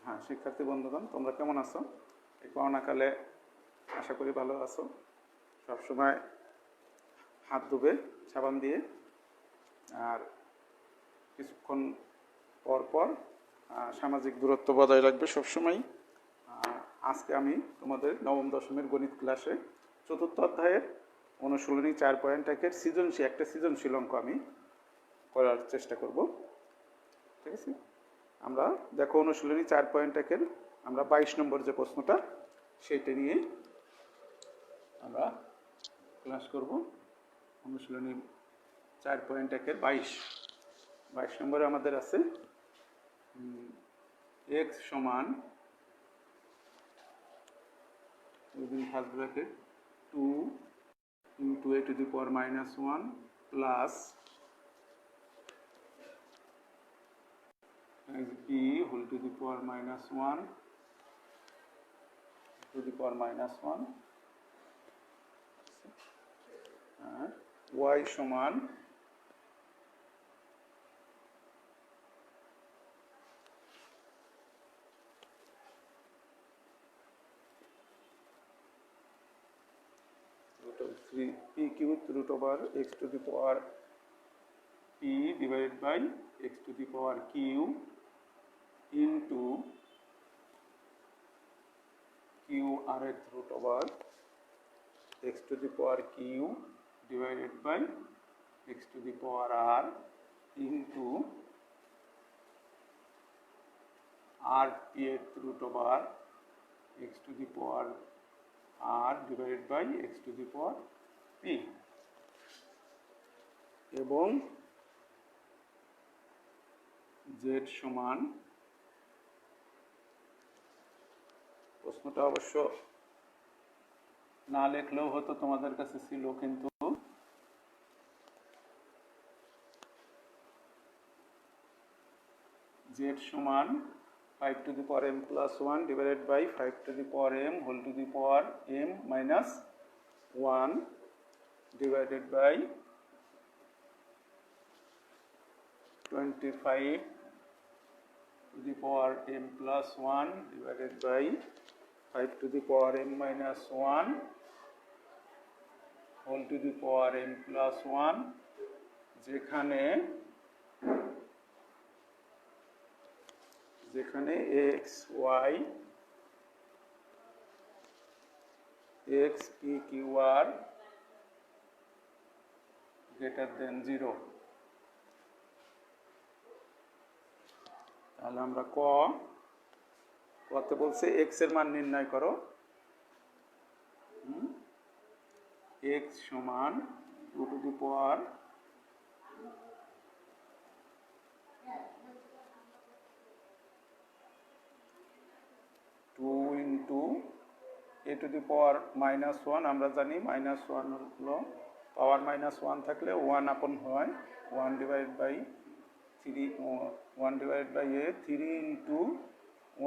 হ্যাঁ, শিক্ষার্থী বন্ধুগণ, তোমরা কেমন আছো? এই করোনাকালে আশা করি ভালো আছো। সবসময় হাত ধুবে সাবান দিয়ে, আর কিছুক্ষণ পর পর সামাজিক দূরত্ব বজায় রাখবে সবসময়। আজকে আমি তোমাদের নবম দশমের গণিত ক্লাসে চতুর্থ অধ্যায়ের অনুশীলনী 4.1 একটা সৃজনশীল অঙ্ক আমি করার চেষ্টা করব। ঠিক আছে, আমরা দেখো অনুশীলনী 4.1 আমরা 22 নম্বর যে প্রশ্নটা সেইটা নিয়ে আমরা ক্লাস করব। অনুশীলনী 4.1 22 নম্বরে আমাদের আছে x সমান first bracket 2 into a to the power minus 1 plus b whole to the power minus 1 to the power minus 1 y সমান p cubed root over x to the power p divided by x to the power q into q rth root over x to the power q divided by x to the power r into r pth root over x to the power r divided by x to the power p এবং z সমান, প্রশ্নটা অবশ্য না লেখলেও হতো, তোমাদের কাছে ছিল, কিন্তু z সমান 5 to the power m plus 1 divided by 5 to the power m whole to the power m minus 1 divided by 25 to the power m plus 1 divided by 5 to the power m minus 1 whole to the power m plus 1, যেখানে x y x p q r greater than 0। তাহলে আমরা কতে বলছে x এর মান নির্ণয় করো। x সমান 2 to the power into a to the power minus 1, আমরা জানি minus 1 হলো পাওয়ার minus 1 থাকলে 1 আপন হয়, 1 divided by 3 1 divided by a 3 into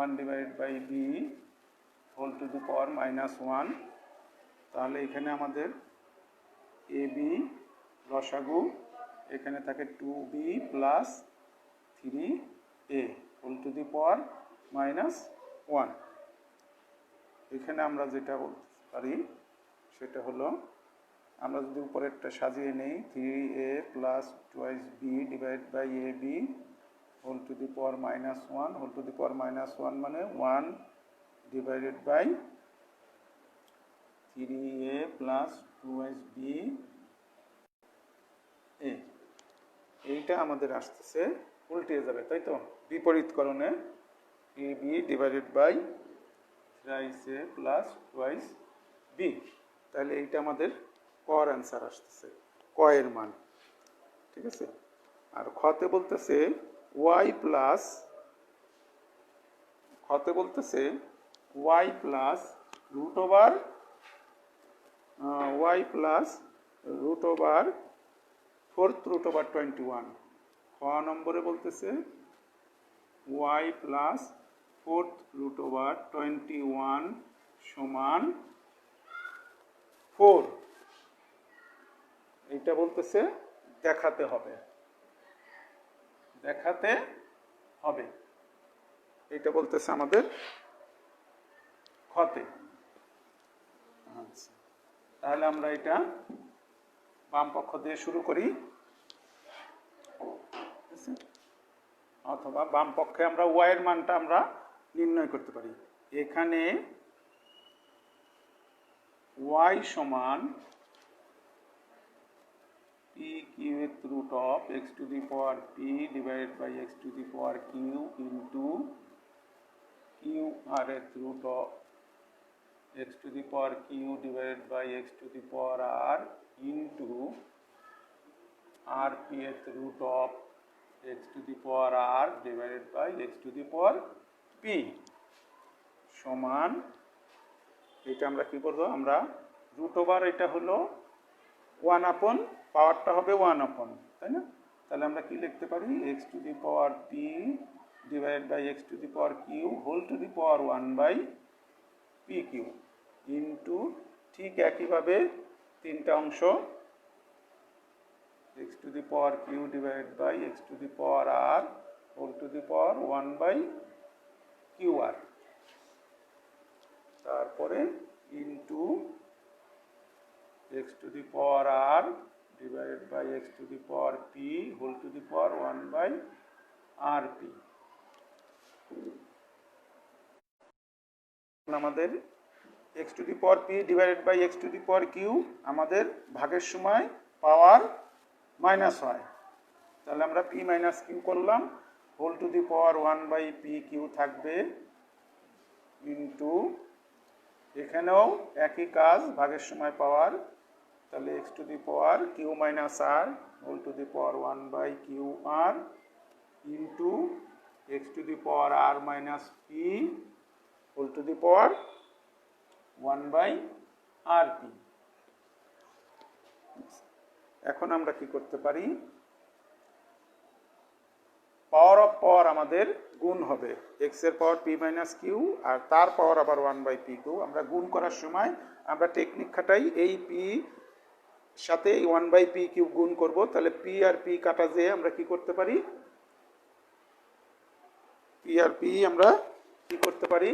1 divided by b whole to the power minus 1। তাহলে এখানে আমাদের ab লসাগু এখানে থাকে 2b plus 3a whole to the power minus 1। এখানে আমরা যেটা বলতে পারি সেটা হলো, আমরা যদি উপরেরটা সাজিয়ে নেই 3a plus 2b divided by ab whole to the power minus 1 whole to the power minus 1 মানে 1 divided by 3a plus 2b a, এইটা আমাদের আসতেছে উল্টে যাবে, তাই তো, বিপরীতকরণে ab divided by thrice a plus twice b। তাহলে এইটা আমাদের কর অ্যান্সার আসতেছে, ক এর মান। ঠিক আছে, আর খতে বলতেছে y plus root over fourth root over 21। খ নম্বরে বলতেছে y plus fourth root over 21 সমান 4। এইটা বলতেছে দেখাতে হবে। এটা বলতেছে আমাদের ক্ষতে। আচ্ছা, তাহলে আমরা এটা বাম পক্ষ দিয়ে শুরু করি, অথবা বাম পক্ষে আমরা ওয়াই এর মানটা আমরা নির্ণয় করতে পারি। এখানে ওয়াই সমান p q root of x to the power p divided by x to the power q into q r এর root of x to the power q divided by x to the power r into rp at root of x to the power r divided by x to the power p সমান, এটা আমরা কি করব, আমরা root over, এটা হলো 1 আপন, পাওয়ারটা হবে 1 আপন, তাই না? তাহলে আমরা কি লিখতে পারি, x to the power p divided by x to the power q whole to the power 1 by pq into, ঠিক একইভাবে তিনটা অংশ, x to the power q divided by x to the power r whole to the power 1 by qr, তারপরে into x to the power r divided by x to the power p whole to the power 1 by rp। আমাদের x to the power p divided by x to the power q আমাদের ভাগের সময় power minus হয়, তাহলে আমরা p minus q করলাম, whole to the power 1 by p q থাকবে, into এখানেও একই কাজ, ভাগের সময় পাওয়ার, তাহলে x to the power q minus r whole to the power 1 by q আর into x to the power r minus p whole to the power 1 by rp। এখন আমরা কি করতে পারি, পাওয়ার অফ পাওয়ার আমাদের গুণ হবে, x এর পাওয়ার p মাইনাস কিউ আর তার পাওয়ার আবার 1 বাই পি কিউ। আমরা গুণ করার সময় আমরা টেকনিক খাটাই, এই পি সাথে এই 1 বাই পি কিউ গুণ করব, তাহলে পি আর পি কাটা যেয়ে আমরা কি করতে পারি, পি আর পি আমরা কি করতে পারি,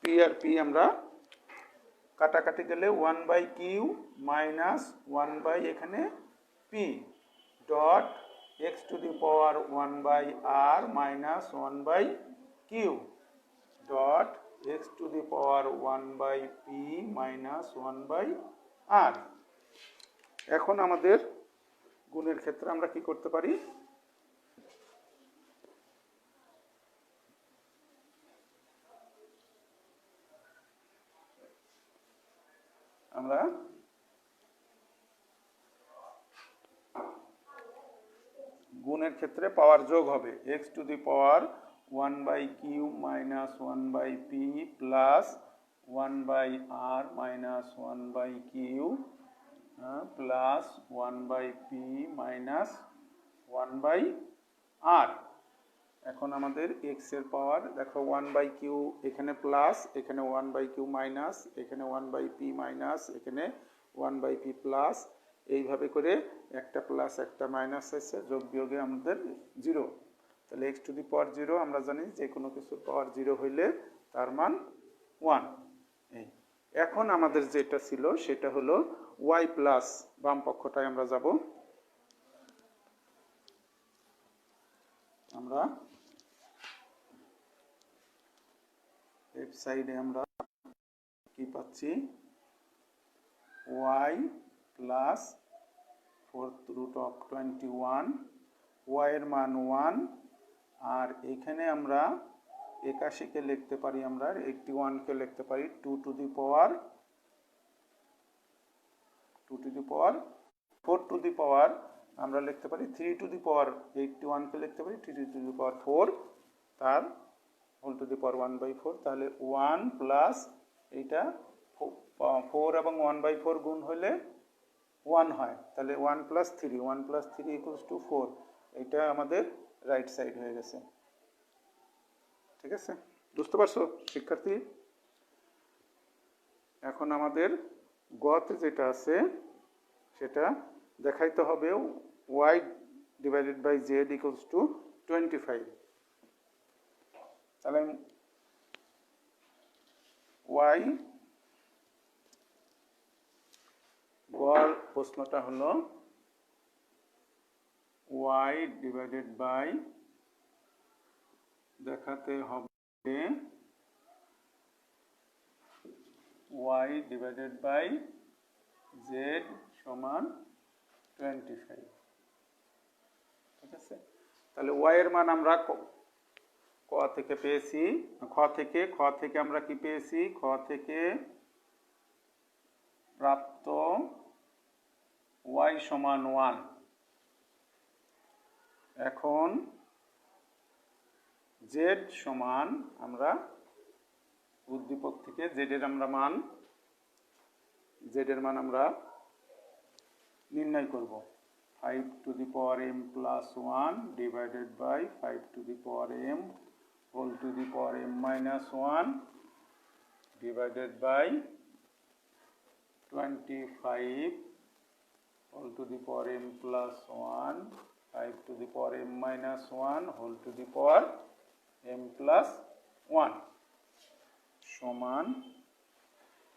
পি আর পি আমরা কাটাকাটি গেলে 1 বাই কিউ মাইনাস 1 বাই এখানে p dot x to the power 1 by r minus 1 by q dot x to the power 1 by p minus 1 by r. এখন আমাদের গুণের ক্ষেত্রে আমরা কি করতে পারি, আমরা গুণের ক্ষেত্রে পাওয়ার যোগ হবে, x to the power 1 by q minus 1 by p plus 1 by r minus 1 by q plus 1 by p minus 1 by r. এখন আমাদের x এর পাওয়ার দেখো 1 বাই কিউ এখানে প্লাস, এখানে 1 বাই কিউ মাইনাস, এখানে 1 বাই পি মাইনাস, এখানে 1 by p plus, এইভাবে করে একটা প্লাস একটা মাইনাস আছে, যোগ বিয়োগে আমাদের 0, তাহলে x টু দি পাওয়ার 0 আমরা জানি যে কোনো কিছুর পাওয়ার 0 হইলে তার মান 1। এই এখন আমাদের যেটা ছিল সেটা হলো y প্লাস, বাম পক্ষটায় আমরা যাব, আমরা লেফট সাইডে আমরা কি পাচ্ছি, y plus 4th root of 21, y এর মান 1, আর এখানে আমরা 81 কে লিখতে পারি, আমরা 81 কে লিখতে পারি 2 two the power 4 two the পাওয়ার, আমরা লিখতে পারি 3 টু দি পাওয়ার 81 কে লিখতে পারি 3 টু দি পাওয়ার 4, তার whole to the power 1 by 4, তাহলে 1 প্লাস এইটা 4 এবং 1 বাই 4 গুণ হলে 1 হয়, তাহলে 1 প্লাস 3, 1 প্লাস 3 ইকুয়ালস টু 4, এটা আমাদের রাইট সাইড হয়ে গেছে। ঠিক আছে, বুঝতে পারছো শিক্ষার্থী? এখন আমাদের গতে যেটা আছে সেটা দেখাইতে হবে y divided by z equals to 25। তাহলে ওয়াই গড় প্রশ্নটা হলো ওয়াই ডিভাইডেড বাই দেখাতে হবে ওয়াই ডিভাইডেড বাই জেড সমান 25। ঠিক আছে, তাহলে ওয়াই এর মান আমরা ক থেকে পেয়েছি, খ থেকে আমরা কি পেয়েছি, খ থেকে প্রাপ্ত ওয়াই সমান 1। এখন জেড সমান আমরা উদ্দীপক থেকে জেড এর মান আমরা নির্ণয় করব। 5 to the power m plus 1 divided by 5 to the power m whole to the power m minus 1 divided by 25 whole to the power m plus 1 5 to the power m minus 1 whole to the power m plus 1 সমান,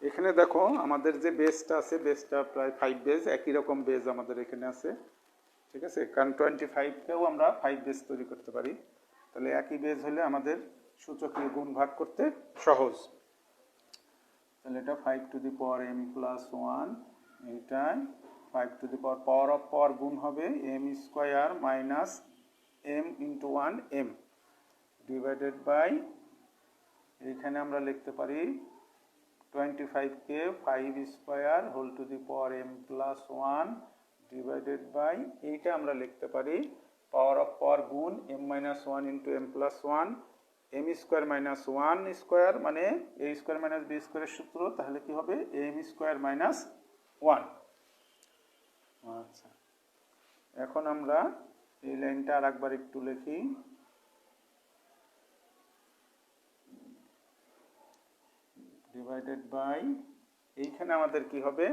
এখানে দেখো আমাদের যে বেসটা আছে বেসটা প্রায় 5 base, একই রকম বেস আমাদের এখানে আছে। ঠিক আছে, কারণ 25কেও আমরা 5 বেস তৈরি করতে পারি, তাহলে একই বেস হলে আমাদের সূচকীয় গুণ ভাগ করতে সহজ। তাহলে এটা 5 to the power m plus 1, এইটাই 5 to the power of power গুণ হবে m square minus m into 1 m divided by, এইখানে আমরা লিখতে পারি 25কে 5 square whole to the power m plus 1 divided by, এইটা আমরা লিখতে পারি পাওয়ার অফ পাওয়ার গুণ m minus 1 into m plus 1, m square minus 1 square মানে a স্কোয়ার মাইনাস b স্কোয়ারের সূত্র, তাহলে কি হবে m স্কোয়ার মাইনাস 1। আচ্ছা, এখন আমরা এই লাইনটা আর একবার একটু লিখি, ডিভাইডেড বাই, এইখানে আমাদের কি হবে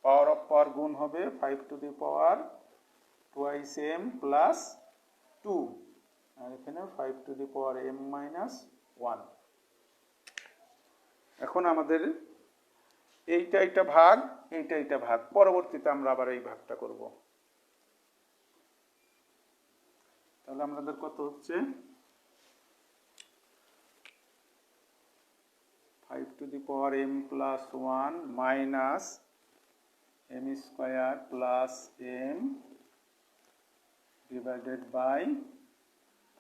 পাওয়ার অফ পাওয়ার গুণ হবে 5 to the power twice m plus 2, আর এখানে 5 to the power m minus 1। এখন আমাদের এইটা ভাগ, পরবর্তীতে আমরা আবার এই ভাগটা করব। তাহলে আমাদের কত হচ্ছে 5 to the power m plus 1 minus m square plus m divided by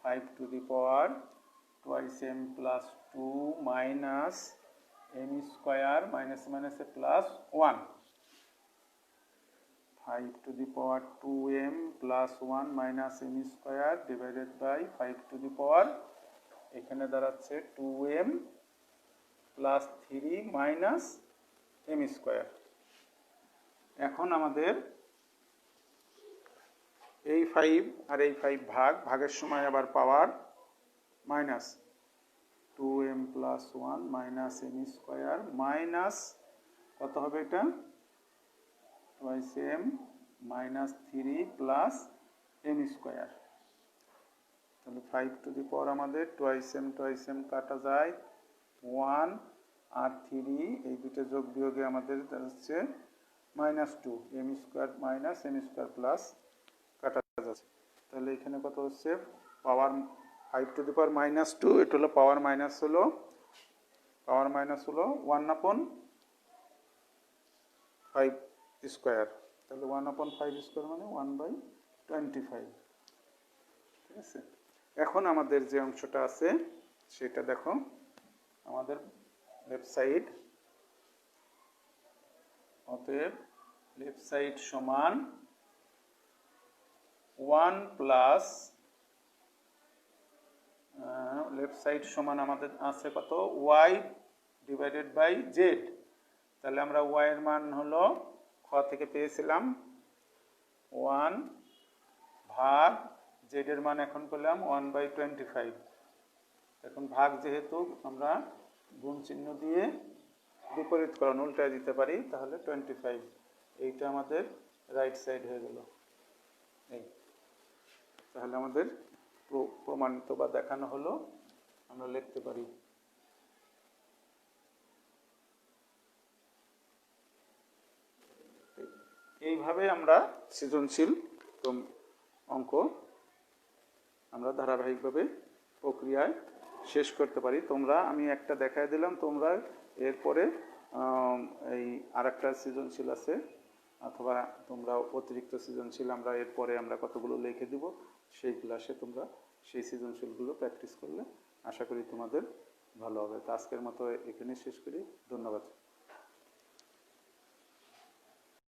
5 to the power twice m plus 2 minus m square minus মাইনাসে plus 1, 5 to the power 2m plus 1 minus m square divided by 5 to the power, এখানে দাঁড়াচ্ছে 2m plus 3 minus m square. এখন আমাদের এই 5 আর এই 5 ভাগের সময় আবার power minus 2m plus 1 minus m square minus কত হবে এটা twice m minus 3 plus m square. তাহলে 5 টু দি পাওয়ার আমাদের টুয়াইস m কাটা যায় 1 আর 3, এই দুটো যোগ বিয়োগে আমাদের হচ্ছে minus 2 m square minus m square plus কাটা যাচ্ছে। তাহলে এখানে কত হচ্ছে পাওয়ার 5 টু দি পাওয়ার মাইনাস 2, এটা হলো পাওয়ার মাইনাস হলো 1/5 স্কোয়ার, তাহলে 1/5 স্কোয়ার মানে 1/25। ঠিক আছে, এখন আমাদের যে অংশটা আছে সেটা দেখো, আমাদের লেফট সাইড, অতএব লেফট সাইড সমান 1 প্লাস লেফট সাইড সমান আমাদের আছে কত y ডিভাইডেড বাই জেড। তাহলে আমরা y এর মান হলো খ থেকে পেয়েছিলাম 1 ভাগ জেড এর মান এখন পেলাম 1/25। এখন ভাগ যেহেতু আমরা গুণ চিহ্ন দিয়ে বিপরীতকরণ উল্টায় দিতে পারি, তাহলে 25, এইটা আমাদের রাইট সাইড হয়ে গেল। এই তাহলে আমাদের প্রমাণিত বা দেখানো হলো, আমরা লিখতে পারি। এইভাবে আমরা সৃজনশীল অঙ্ক আমরা ধারাবাহিকভাবে প্রক্রিয়ায় শেষ করতে পারি। আমি একটা দেখাই দিলাম, তোমরা এরপরে এই আরেকটা সৃজনশীল আছে, অথবা তোমরা অতিরিক্ত সৃজনশীল এরপরে আমরা কতগুলো লিখে দিব, সেই ক্লাসে তোমরা সেই সৃজনশীলগুলো প্র্যাকটিস করলে আশা করি তোমাদের ভালো হবে। তো আজকের মতো এখানে শেষ করি, ধন্যবাদ।